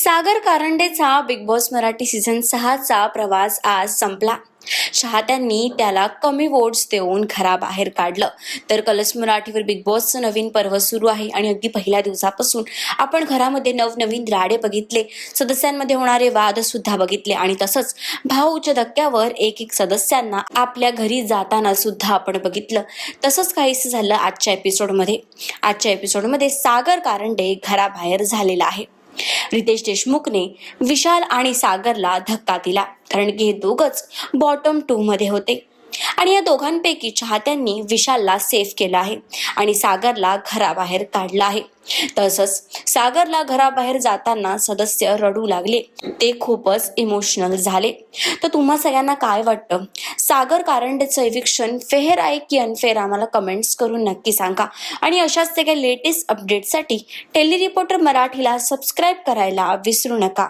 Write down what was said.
सागर कारंडेचा big boss Marathi season 6चा प्रवास आज संपला. चाहत्यांनी त्याला कमी वोट्स देऊन घराबाहेर काढलं. तर कलर्स मराठीवर बिग बॉसचं नवीन पर्व सुरू आहे आणि अगदी पहिल्या दिवसापासून आपण घरामध्ये नवनवीन राडे बघितले, सदस्यांमध्ये होणारे वाद सुद्धा बघितले आणि तसंच भाऊच्या धक्क्यावर एक सदस्यांना आपल्या घरी जाताना सुद्धा आपण बघितलं. तसंच काहीसं झालं आजच्या एपिसोडमध्ये सागर कारंडे घराबाहेर झालेला आहे. रितेश देशमुखने विशाल आणि सागरला धक्का दिला, कारण की हे दोघंच बॉटम 2 मध्ये होते आणि या दोघांपैकी चाहत्यांनी विशालला सेफ केलं आहे आणि सागरला घराबाहेर काढलं आहे. तसंच सागरला घराबाहेर जाताना सदस्य रडू लागले, ते खूपच इमोशनल झाले. तर तुम्हा सगळ्यांना काय वाटतं, सागर कारंडेचं एविक्शन फेअर आहे की अनफेअर? आम्हाला कमेंट्स करून नक्की सांगा. आणि अशाच सगळ्या लेटेस्ट अपडेटसाठी टेली रिपोर्टर मराठीला सबस्क्राईब करायला विसरू नका.